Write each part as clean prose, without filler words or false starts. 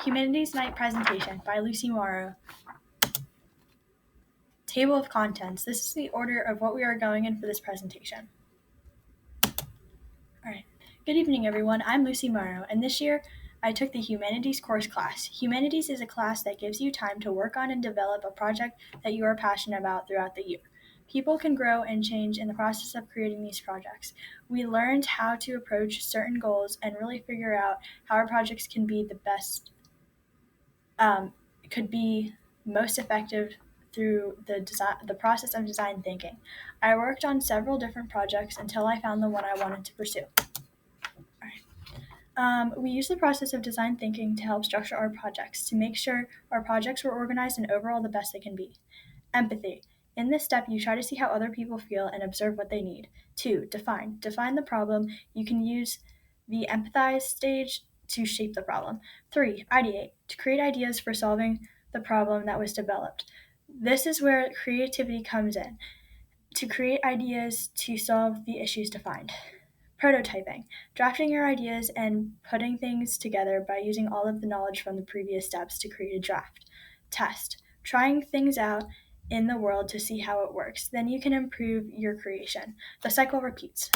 Humanities Night Presentation by Lucy Morrow. Table of Contents. This is the order of what we are going in for this presentation. Alright. Good evening, everyone. I'm Lucy Morrow, and this year I took the Humanities course class. Humanities is a class that gives you time to work on and develop a project that you are passionate about throughout the year. People can grow and change in the process of creating these projects. We learned how to approach certain goals and really figure out how our projects can be the best could be most effective through the process of design thinking. I worked on several different projects until I found the one I wanted to pursue. We use the process of design thinking to help structure our projects, to make sure our projects were organized and overall the best they can be. Empathy. In this step, you try to see how other people feel and observe what they need. 2. Define. Define the problem. You can use the empathize stage to shape the problem. 3. Ideate. To create ideas for solving the problem that was developed. This is where creativity comes in, to create ideas to solve the issues defined. Prototyping. Drafting your ideas and putting things together by using all of the knowledge from the previous steps to create a draft. Test. Trying things out in the world to see how it works. Then you can improve your creation. The cycle repeats.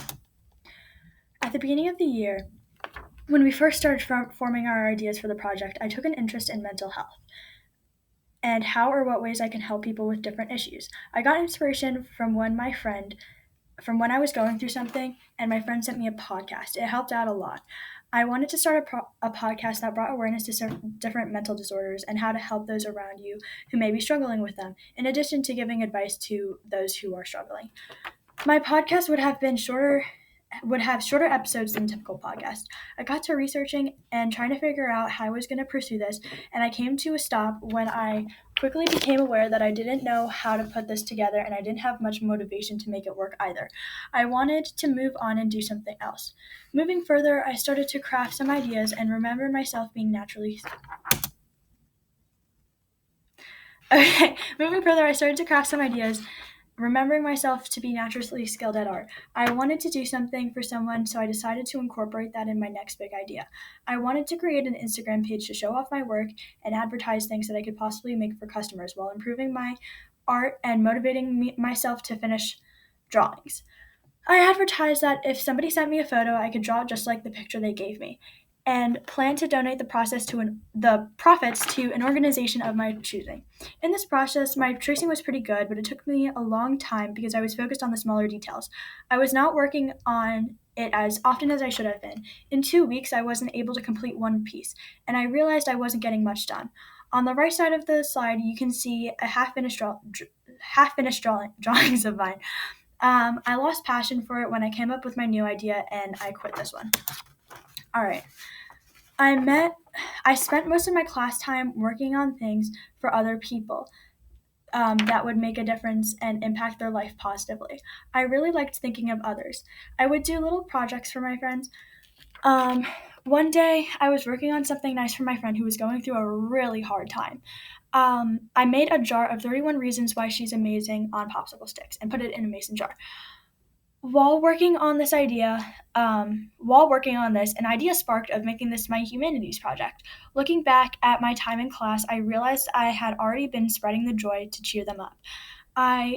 At the beginning of the year, when we first started forming our ideas for the project, I took an interest in mental health and how or what ways I can help people with different issues. I got inspiration from when I was going through something, and my friend sent me a podcast. It helped out a lot. I wanted to start a podcast that brought awareness to different mental disorders and how to help those around you who may be struggling with them, in addition to giving advice to those who are struggling. My podcast would have shorter episodes than typical podcasts. I got to researching and trying to figure out how I was going to pursue this, and I came to a stop when I quickly became aware that I didn't know how to put this together, and I didn't have much motivation to make it work either. I wanted to move on and do something else. Moving further, I started to craft some ideas and remembered myself being naturally remembering myself to be naturally skilled at art. I wanted to do something for someone, so I decided to incorporate that in my next big idea. I wanted to create an Instagram page to show off my work and advertise things that I could possibly make for customers while improving my art and motivating myself to finish drawings. I advertised that if somebody sent me a photo, I could draw it just like the picture they gave me, and plan to donate the profits to an organization of my choosing. In this process, my tracing was pretty good, but it took me a long time because I was focused on the smaller details. I was not working on it as often as I should have been. In 2 weeks, I wasn't able to complete one piece, and I realized I wasn't getting much done. On the right side of the slide, you can see a half-finished drawings of mine. I lost passion for it when I came up with my new idea, and I quit this one. All right. I spent most of my class time working on things for other people that would make a difference and impact their life positively. I really liked thinking of others. I would do little projects for my friends. One day, I was working on something nice for my friend who was going through a really hard time. I made a jar of 31 reasons why she's amazing on popsicle sticks and put it in a mason jar. While working on this, an idea sparked of making this my humanities project. Looking back at my time in class, I realized I had already been spreading the joy to cheer them up.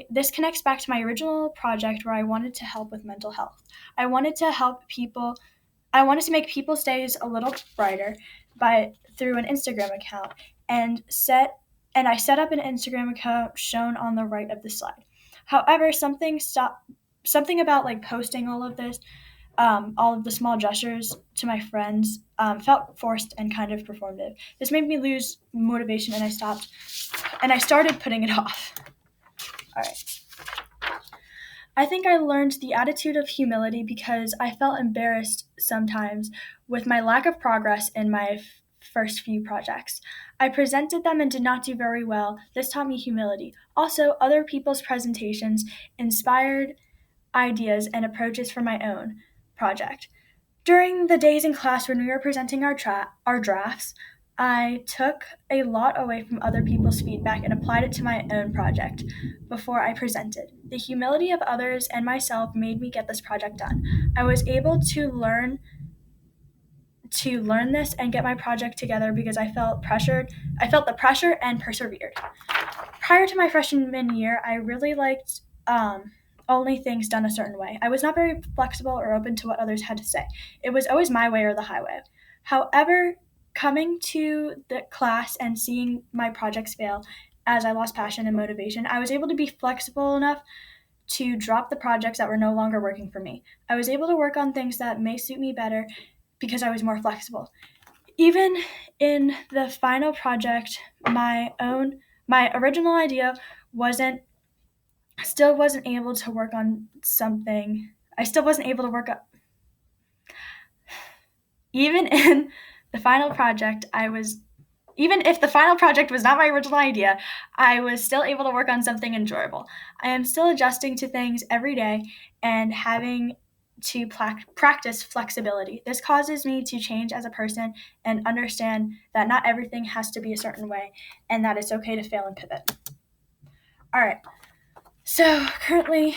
This connects back to my original project where I wanted to help with mental health. I wanted to make people's days a little brighter through an Instagram account, and I set up an Instagram account shown on the right of the slide. However, something about posting all of this, all of the small gestures to my friends felt forced and kind of performative. This made me lose motivation, and I started putting it off. All right. I think I learned the attitude of humility because I felt embarrassed sometimes with my lack of progress in my first few projects. I presented them and did not do very well. This taught me humility. Also, other people's presentations inspired ideas and approaches for my own project. During the days in class when we were presenting our drafts, I took a lot away from other people's feedback and applied it to my own project before I presented. The humility of others and myself made me get this project done. I was able to learn to learn this and get my project together because I felt pressured. I felt the pressure and persevered. Prior to my freshman year, I really liked only things done a certain way. I was not very flexible or open to what others had to say. It was always my way or the highway. However, coming to the class and seeing my projects fail as I lost passion and motivation, I was able to be flexible enough to drop the projects that were no longer working for me. I was able to work on things that may suit me better because I was more flexible. Even in the final project, my original idea wasn't still wasn't able to work on something. I still wasn't able to work up. Even in the final project, even if the final project was not my original idea, I was still able to work on something enjoyable. I am still adjusting to things every day and having to practice flexibility. This causes me to change as a person and understand that not everything has to be a certain way and that it's okay to fail and pivot. All right. So currently,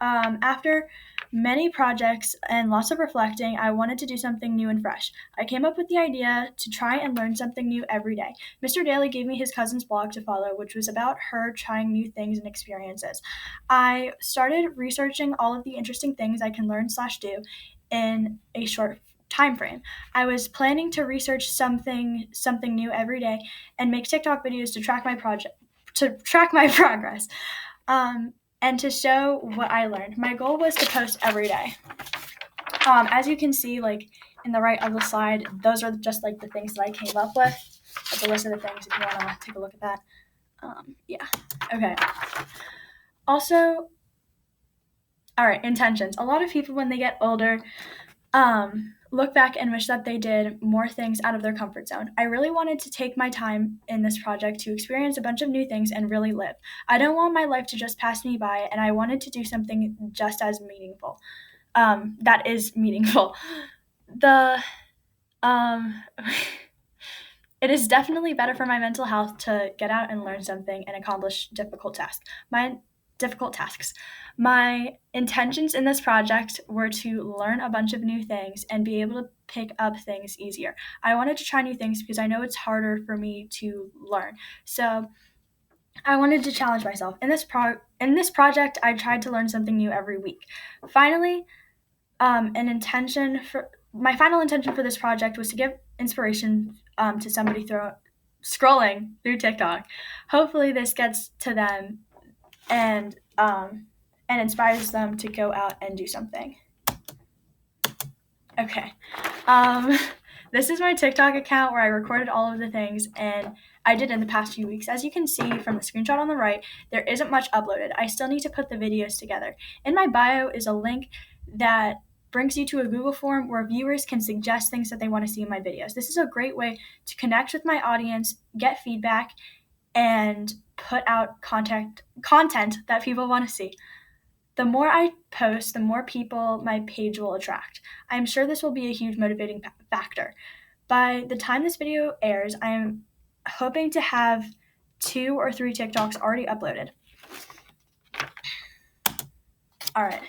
after many projects and lots of reflecting, I wanted to do something new and fresh. I came up with the idea to try and learn something new every day. Mr. Daly gave me his cousin's blog to follow, which was about her trying new things and experiences. I started researching all of the interesting things I can learn/do in a short time frame. I was planning to research something new every day and make TikTok videos to track my progress. And to show what I learned. My goal was to post every day. As you can see, like in the right of the slide, those are just like the things that I came up with. That's a list of the things if you want to take a look at that. Yeah. Okay. Also, all right, intentions. A lot of people when they get older look back and wish that they did more things out of their comfort zone. I really wanted to take my time in this project to experience a bunch of new things and really live. I don't want my life to just pass me by, and I wanted to do something just as meaningful. That is meaningful. The It is definitely better for my mental health to get out and learn something and accomplish difficult tasks. My intentions in this project were to learn a bunch of new things and be able to pick up things easier. I wanted to try new things because I know it's harder for me to learn. So I wanted to challenge myself. In this project, I tried to learn something new every week. Finally, my final intention for this project was to give inspiration to somebody scrolling through TikTok. Hopefully, this gets to them and inspires them to go out and do something. Okay. This is my TikTok account where I recorded all of the things and I did in the past few weeks. As you can see from the screenshot on the right, there isn't much uploaded. I still need to put the videos together. In my bio is a link that brings you to a Google form where viewers can suggest things that they want to see in my videos. This is a great way to connect with my audience, get feedback, and put out content that people want to see. The more I post, the more people my page will attract. I'm sure this will be a huge motivating factor. By the time this video airs, I am hoping to have 2 or 3 TikToks already uploaded. All right,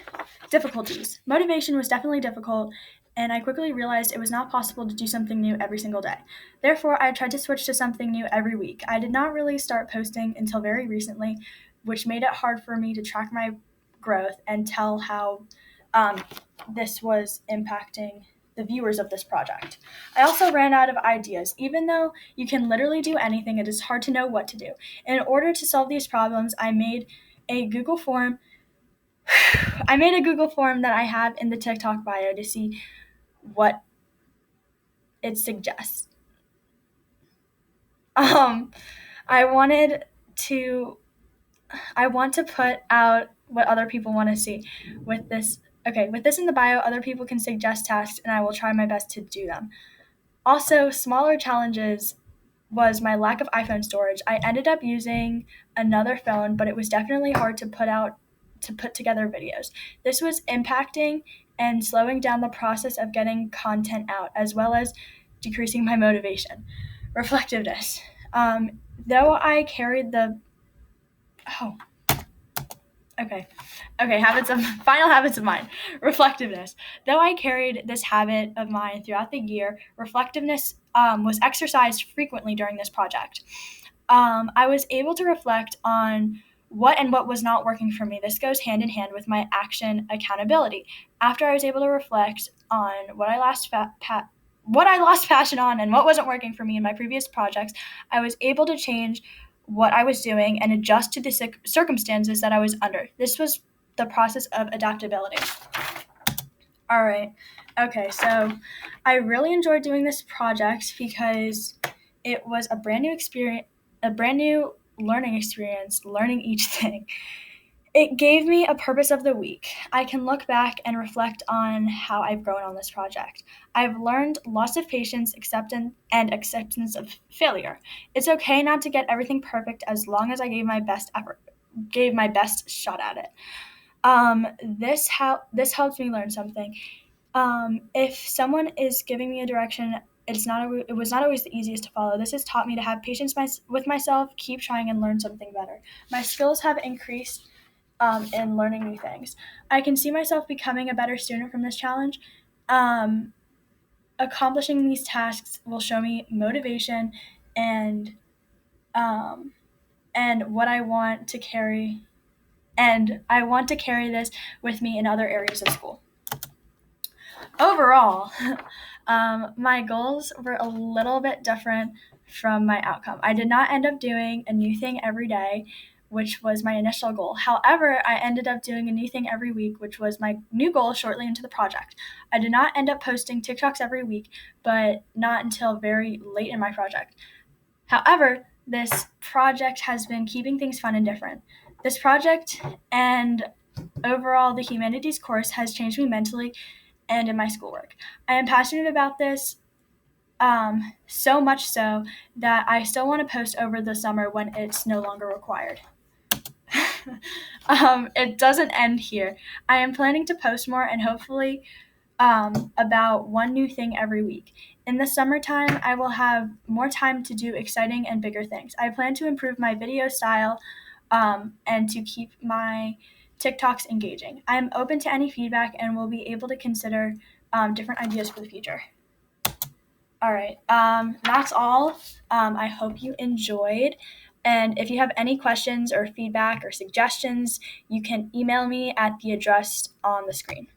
difficulties. Motivation was definitely difficult, and I quickly realized it was not possible to do something new every single day. Therefore, I tried to switch to something new every week. I did not really start posting until very recently, which made it hard for me to track my growth and tell how this was impacting the viewers of this project. I also ran out of ideas. Even though you can literally do anything, it is hard to know what to do. In order to solve these problems, I made a Google form that I have in the TikTok bio to see what it suggests. I want to put out what other people want to see. With this in the bio, other people can suggest tasks and I will try my best to do them. Also, smaller challenges was my lack of iPhone storage. I ended up using another phone, but it was definitely hard to put together videos. This was impacting and slowing down the process of getting content out, as well as decreasing my motivation. Reflectiveness. Though I carried the Okay. Final habits of mine. Reflectiveness. Though I carried this habit of mine throughout the year, reflectiveness was exercised frequently during this project. I was able to reflect on what was not working for me. This goes hand in hand with my action accountability. After I was able to reflect on what I lost passion on and what wasn't working for me in my previous projects, I was able to change what I was doing and adjust to the circumstances that I was under. This was the process of adaptability. All right. Okay, so I really enjoyed doing this project because it was a brand new experience, a brand new learning experience, learning each thing. It gave me a purpose of the week. I can look back and reflect on how I've grown on this project. I've learned lots of patience, acceptance of failure. It's okay not to get everything perfect as long as I gave my best shot at it. This helps me learn something. If someone is giving me a direction, it was not always the easiest to follow. This has taught me to have patience with myself, keep trying, and learn something better. My skills have increased in learning new things. I can see myself becoming a better student from this challenge. Um, Accomplishing these tasks will show me motivation and um, and what I want to carry, and I want to carry this with me in other areas of school. Overall, my goals were a little bit different from my outcome. I did not end up doing a new thing every day, which was my initial goal. However, I ended up doing a new thing every week, which was my new goal shortly into the project. I did not end up posting TikToks every week, but not until very late in my project. However, this project has been keeping things fun and different. This project and overall the Humanities course has changed me mentally and in my schoolwork. I am passionate about this so much so that I still want to post over the summer when it's no longer required. It doesn't end here. I am planning to post more and hopefully about one new thing every week. In the summertime, I will have more time to do exciting and bigger things. I plan to improve my video style and to keep my TikToks engaging. I am open to any feedback and will be able to consider different ideas for the future. All right, that's all. I hope you enjoyed. And if you have any questions or feedback or suggestions, you can email me at the address on the screen.